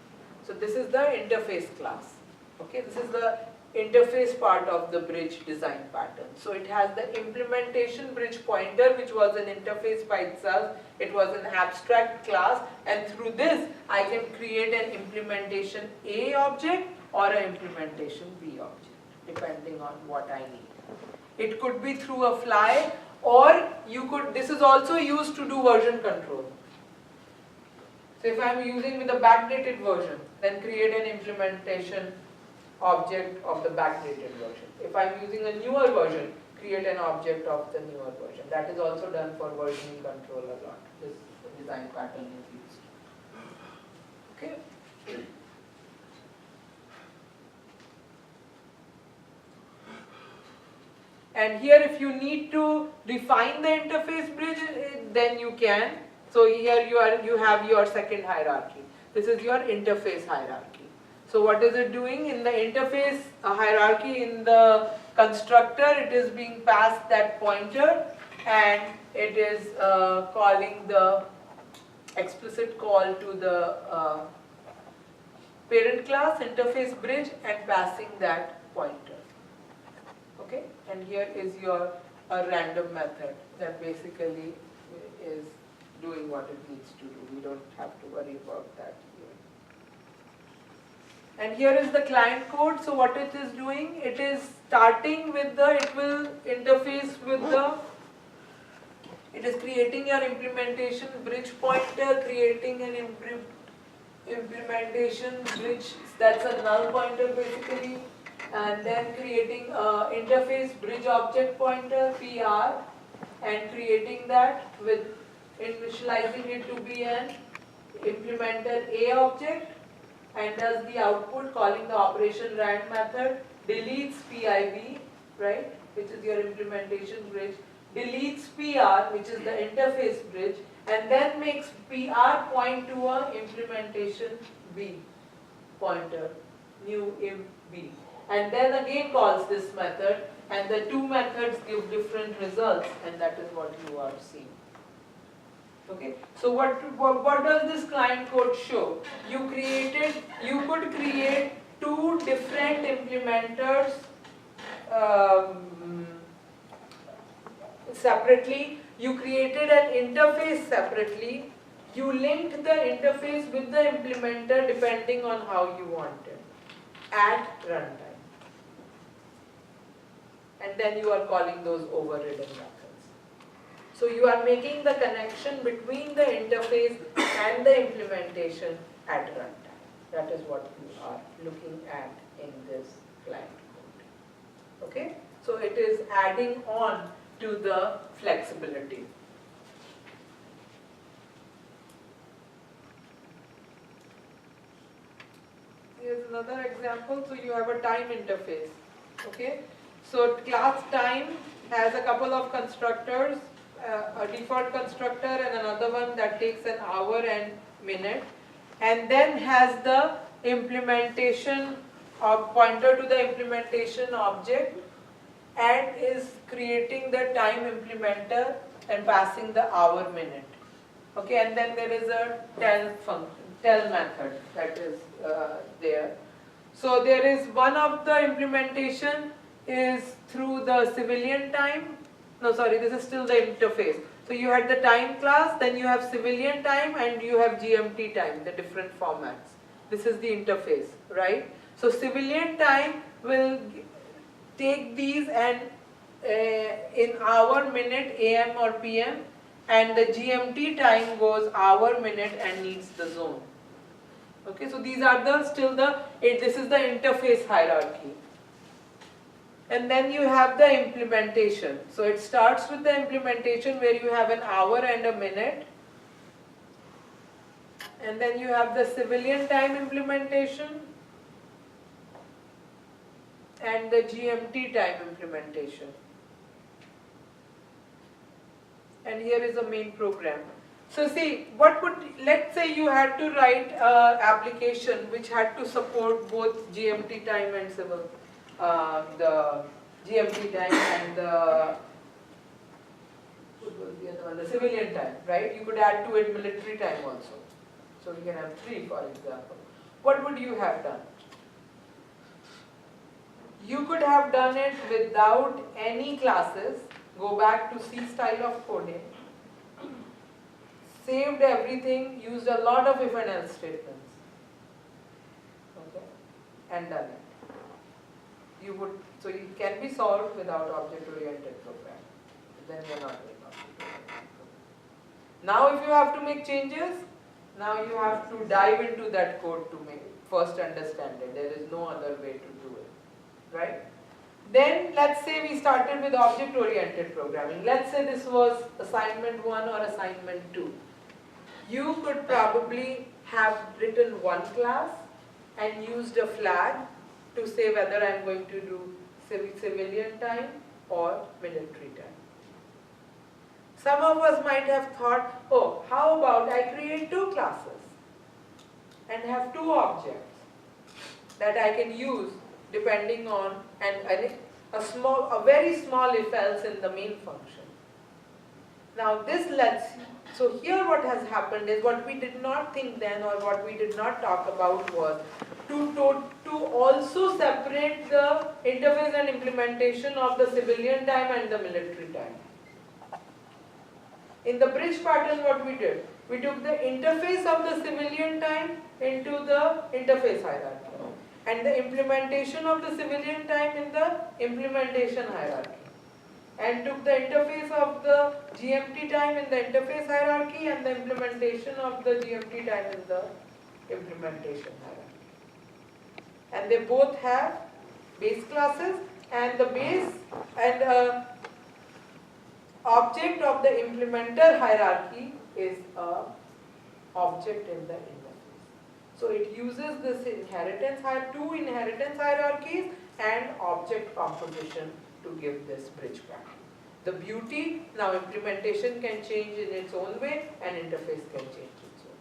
So this is the interface class. Okay, this is the interface part of the bridge design pattern. So it has the implementation bridge pointer, which was an interface by itself. It was an abstract class, and through this I can create an implementation A object or an implementation B object, depending on what I need. It could be through a fly, or this is also used to do version control. So if I am using with a backdated version, then create an implementation object of the backdated version. If I am using a newer version, create an object of the newer version. That is also done for versioning control a lot. This design pattern is used. Okay. And here if you need to define the interface bridge, then you can. So here you have your second hierarchy. This is your interface hierarchy. So what is it doing? In the interface hierarchy, in the constructor, it is being passed that pointer, and it is calling the explicit call to the parent class interface bridge and passing that pointer. Okay, and here is your random method that basically is doing what it needs to do. We don't have to worry about that here. And here is the client code. So what it is doing, it is starting with it will interface with it is creating your implementation bridge pointer, creating an implementation bridge, that's a null pointer basically, and then creating interface bridge object pointer PR, and creating that with initializing it to be an implemented A object, and does the output calling the operation rand method, deletes PIB, right, which is your implementation bridge, deletes PR, which is the interface bridge, and then makes PR point to a implementation B pointer, new imp B, and then again calls this method, and the two methods give different results, and that is what you are seeing. Okay, so what does this client code show? You could create two different implementers separately. You created an interface separately. You linked the interface with the implementer depending on how you wanted at runtime. And then you are calling those overridden methods. So you are making the connection between the interface and the implementation at runtime. That is what you are looking at in this client code. Okay, so it is adding on to the flexibility. Here's another example. So you have a time interface. Okay, so class time has a couple of constructors, a default constructor and another one that takes an hour and minute, and then has the implementation of pointer to the implementation object and is creating the time implementer and passing the hour minute. Okay, and then there is a tell function, tell method that is there. So there is one of the implementation is through the civilian time. No, sorry, this is still the interface. So you had the time class, then you have civilian time and you have GMT time, the different formats. This is the interface, right? So civilian time will take these and in hour, minute, AM or PM, and the GMT time goes hour, minute and needs the zone. Okay, so these are this is the interface hierarchy. And then you have the implementation. So it starts with the implementation where you have an hour and a minute. And then you have the civilian time implementation and the GMT time implementation. And here is a main program. So see, let's say you had to write an application which had to support both GMT time and the GMT time and what was the other one? The civilian time, right? You could add to it military time also. So you can have 3, for example. What would you have done? You could have done it without any classes, go back to C style of coding, saved everything, used a lot of if and else statements, okay, and done it. So it can be solved without object-oriented programming. Then you're not doing object-oriented programming. Now if you have to make changes, now you have to dive into that code to first understand it. There is no other way to do it, right? Then let's say we started with object-oriented programming. Let's say this was assignment 1 or assignment 2. You could probably have written one class and used a flag to say whether I'm going to do civilian time or military time. Some of us might have thought, oh, how about I create 2 classes and have 2 objects that I can use depending on a very small if else in the main function. Now this so here what has happened is what we did not think then or what we did not talk about was to also separate the interface and implementation of the civilian time and the military time. In the bridge pattern what we did, we took the interface of the civilian time into the interface hierarchy and the implementation of the civilian time in the implementation hierarchy, and took the interface of the GMT time in the interface hierarchy and the implementation of the GMT time in the implementation hierarchy. And they both have base classes, and the base and object of the implementer hierarchy is a object in the interface. So it uses this two inheritance hierarchies and object composition to give this bridge pattern. The beauty, now implementation can change in its own way and interface can change its own.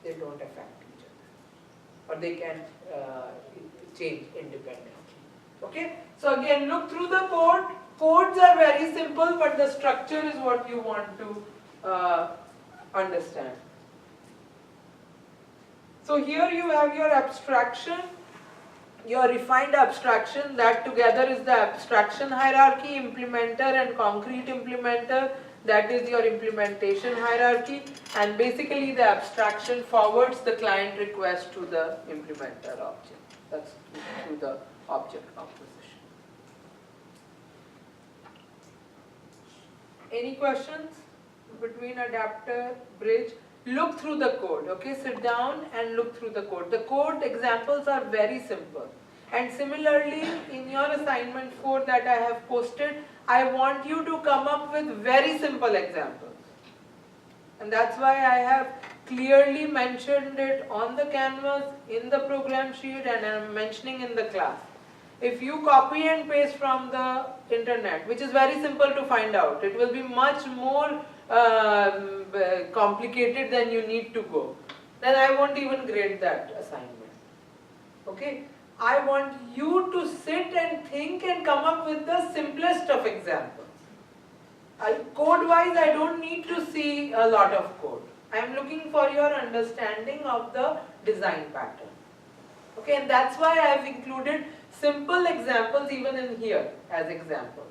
They don't affect each other, or they can change independently. Okay, so again look through the code. Codes are very simple, but the structure is what you want to understand. So here you have your abstraction, your refined abstraction, that together is the abstraction hierarchy, implementer and concrete implementer, that is your implementation hierarchy, and basically the abstraction forwards the client request to the implementer object. That's through the object composition. Any questions between adapter, bridge? Look through the code, okay? Sit down and look through the code. The code examples are very simple. And similarly, in your assignment 4 that I have posted, I want you to come up with very simple examples. And that's why I have clearly mentioned it on the canvas, in the program sheet, and I'm mentioning in the class. If you copy and paste from the internet, which is very simple to find out, it will be much more complicated than you need to go, then I won't even grade that assignment. Okay? I want you to sit and think and come up with the simplest of examples. Code-wise, I don't need to see a lot of code. I am looking for your understanding of the design pattern. Okay, and that's why I have included simple examples even in here as examples.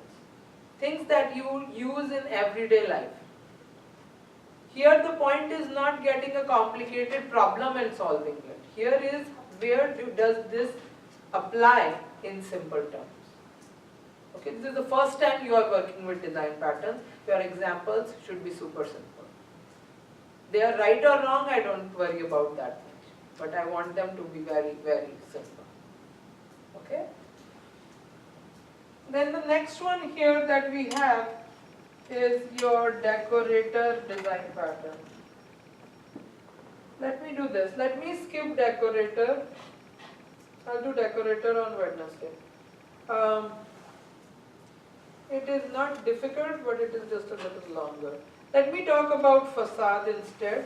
Things that you use in everyday life. Here the point is not getting a complicated problem and solving it. Here is where does this apply in simple terms. Okay, this is the first time you are working with design patterns. Your examples should be super simple. They are right or wrong, I don't worry about that much. But I want them to be very, very simple. Okay? Then the next one here that we have is your decorator design pattern. Let me do this. Let me skip decorator. I'll do decorator on Wednesday. It is not difficult, but it is just a little longer. Let me talk about facade instead,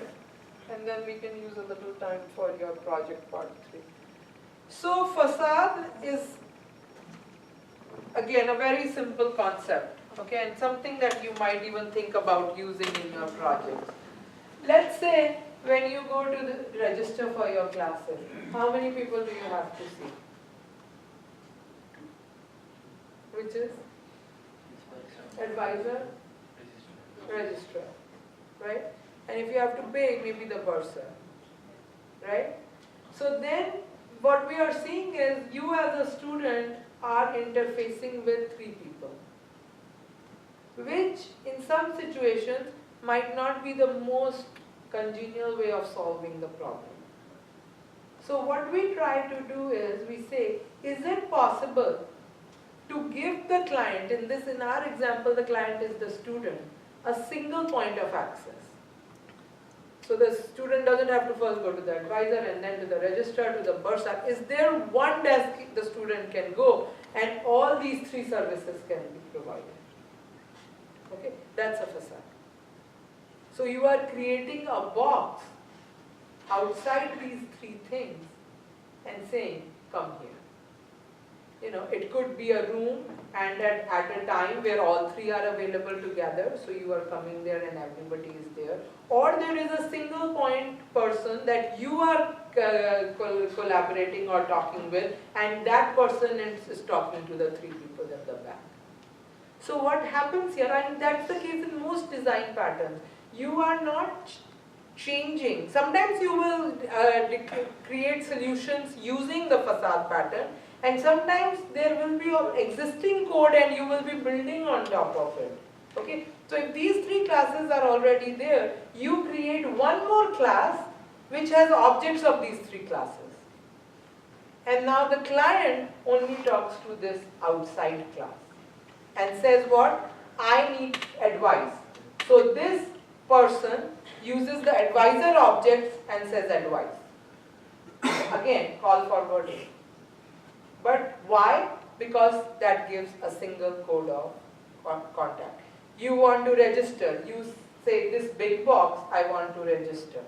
and then we can use a little time for your project part 3. So facade is again a very simple concept, okay, and something that you might even think about using in your projects. Let's say when you go to the register for your classes, how many people do you have to see? Which is? Advisor, registrar, right? And if you have to pay, maybe the bursar, right? So then what we are seeing is you as a student are interfacing with 3 people, which in some situations might not be the most congenial way of solving the problem. So what we try to do is we say, is it possible to give the client, in our example the client is the student, a single point of access. So the student doesn't have to first go to the advisor and then to the registrar, to the bursar. Is there one desk the student can go and all these 3 services can be provided? Okay, that's a facade. So you are creating a box outside these 3 things and saying, come here. You know, it could be a room and at a time where all 3 are available together, so you are coming there and everybody is there. Or there is a single point person that you are collaborating or talking with, and that person is talking to the 3 people in the back. So what happens here, and that's the case in most design patterns, you are not changing. Sometimes you will create solutions using the facade pattern, and sometimes there will be existing code and you will be building on top of it. Okay? So if these 3 classes are already there, you create one more class which has objects of these 3 classes. And now the client only talks to this outside class and says what? I need advice. So this person uses the advisor objects and says advice. Again, call forwarding. But why? Because that gives a single code of contact. You want to register. You say this big box, I want to register.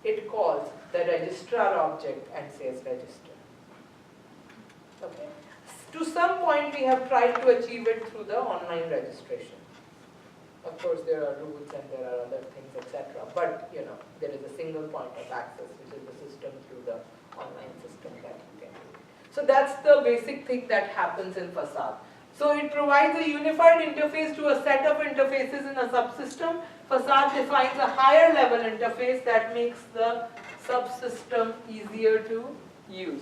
It calls the registrar object and says register. Okay? To some point we have tried to achieve it through the online registration. Of course there are rules and there are other things, etc. But you know, there is a single point of access, which is the system through the online system that you can do. So that's the basic thing that happens in facade. So it provides a unified interface to a set of interfaces in a subsystem. Facade defines a higher level interface that makes the subsystem easier to use.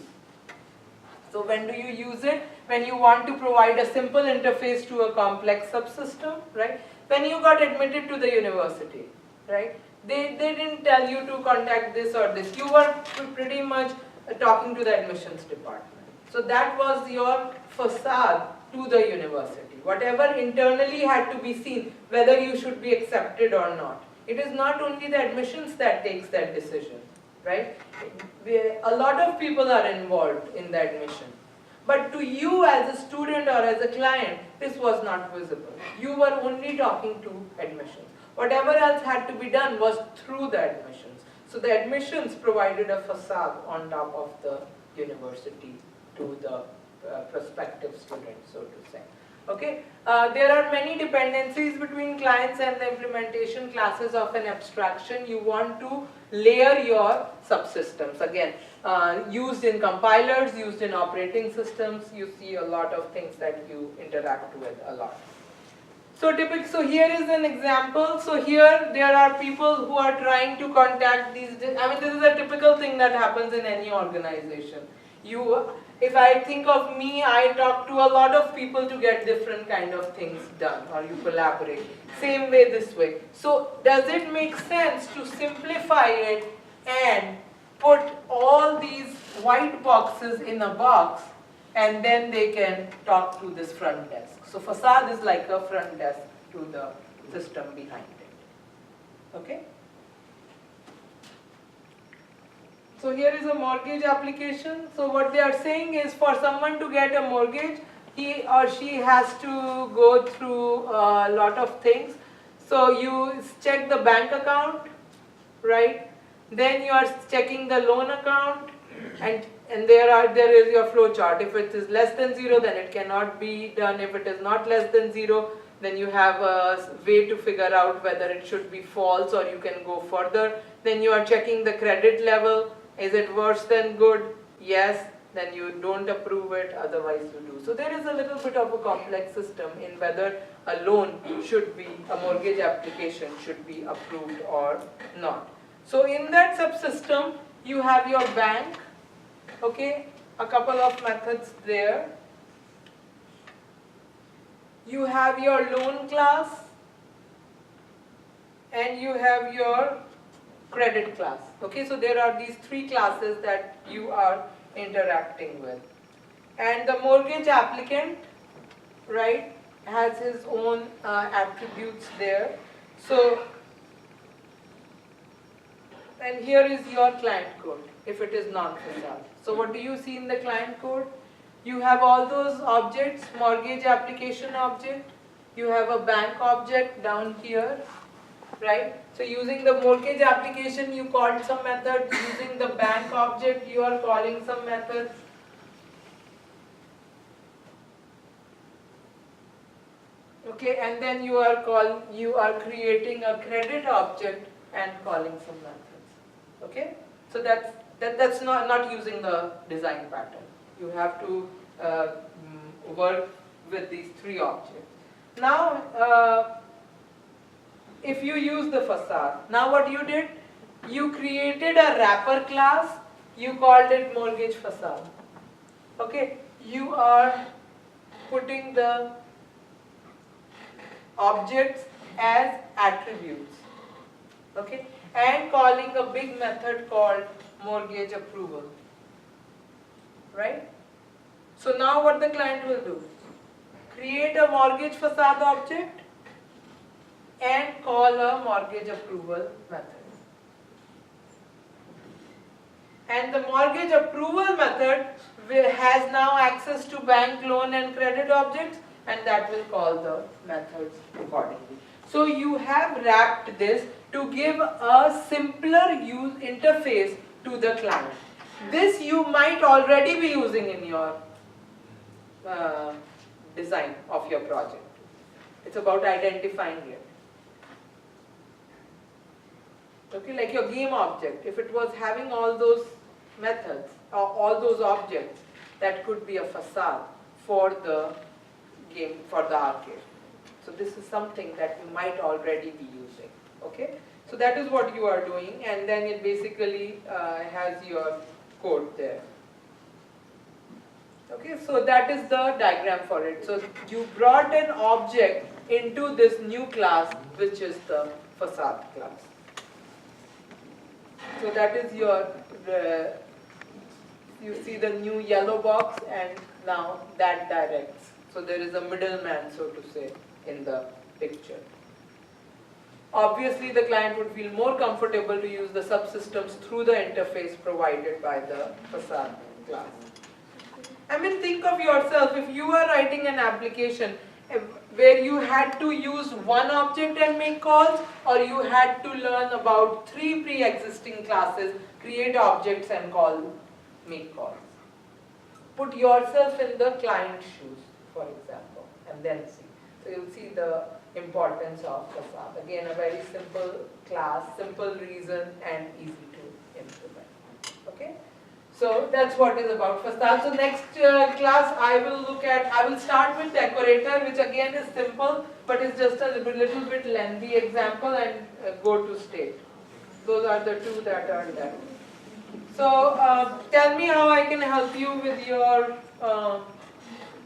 So when do you use it? When you want to provide a simple interface to a complex subsystem, right? When you got admitted to the university, right? They didn't tell you to contact this or this. You were pretty much talking to the admissions department. So that was your facade to the university. Whatever internally had to be seen, whether you should be accepted or not. It is not only the admissions that takes that decision, right? A lot of people are involved in the admission. But to you as a student or as a client, this was not visible. You were only talking to admissions. Whatever else had to be done was through the admissions. So the admissions provided a facade on top of the university to the prospective student, so to say. Okay, there are many dependencies between clients and the implementation classes of an abstraction. You want to layer your subsystems. Again, used in compilers, used in operating systems, you see a lot of things that you interact with a lot. So here is an example. So here there are people who are trying to contact these, I mean this is a typical thing that happens in any organization. If I think of me, I talk to a lot of people to get different kind of things done, or you collaborate. Same way, this way. So does it make sense to simplify it and put all these white boxes in a box and then they can talk to this front desk? So facade is like a front desk to the system behind it. Okay? So here is a mortgage application. So what they are saying is, for someone to get a mortgage, he or she has to go through a lot of things. So you check the bank account, right? Then you are checking the loan account, and there is your flow chart. If it is less than 0, then it cannot be done. If it is not less than 0, then you have a way to figure out whether it should be false or you can go further. Then you are checking the credit level. Is it worse than good? Yes. Then you don't approve it, otherwise you do. So there is a little bit of a complex system in whether a loan should be, a mortgage application should be approved or not. So in that subsystem, you have your bank, okay, a couple of methods there. You have your loan class, and you have your credit class. Okay, so there are these three classes that you are interacting with. And the mortgage applicant, right, has his own attributes there. So, and here is your client code, if it is non-facade. So what do you see in the client code? You have all those objects, mortgage application object, you have a bank object down here, right? So using the mortgage application, you called some method. Using the bank object, you are calling some method. Okay, and then you are creating a credit object and calling some methods. Okay, so that's not using the design pattern. You have to work with these three objects. Now, if you use the facade, now what you did, you created a wrapper class, you called it mortgage facade. Okay, you are putting the objects as attributes, okay, and calling a big method called mortgage approval, right? So now what the client will do, create a mortgage facade object and call a mortgage approval method. And the mortgage approval method has now access to bank, loan and credit objects, and that will call the methods accordingly. So you have wrapped this to give a simpler use interface to the client. This you might already be using in your design of your project. It's about identifying it. Okay, like your game object, if it was having all those methods or all those objects, that could be a facade for the game, for the arcade. So this is something that you might already be using. Okay, so that is what you are doing, and then it basically has your code there. Okay, so that is the diagram for it. So you brought an object into this new class, which is the facade class. So that is your You see the new yellow box, and now that directs. So there is a middleman, so to say, in the picture. Obviously, the client would feel more comfortable to use the subsystems through the interface provided by the facade class. I mean, think of yourself, if you are writing an application where you had to use one object and make calls, or you had to learn about 3 pre-existing classes, create objects and make calls. Put yourself in the client's shoes, for example, and then see. So you'll see the importance of facade. Again, a very simple class, simple reason, and easy to implement. Okay? So that's what is about facade. So next class I will start with decorator, which again is simple, but it's just a little bit lengthy example, and go to state. Those are the two that are left. So tell me how I can help you with your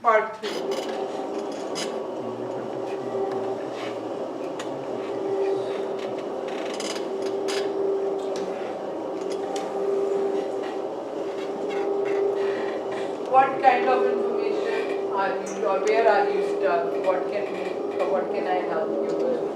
part 3. What kind of information are you, or where are you stuck? What can I help you with?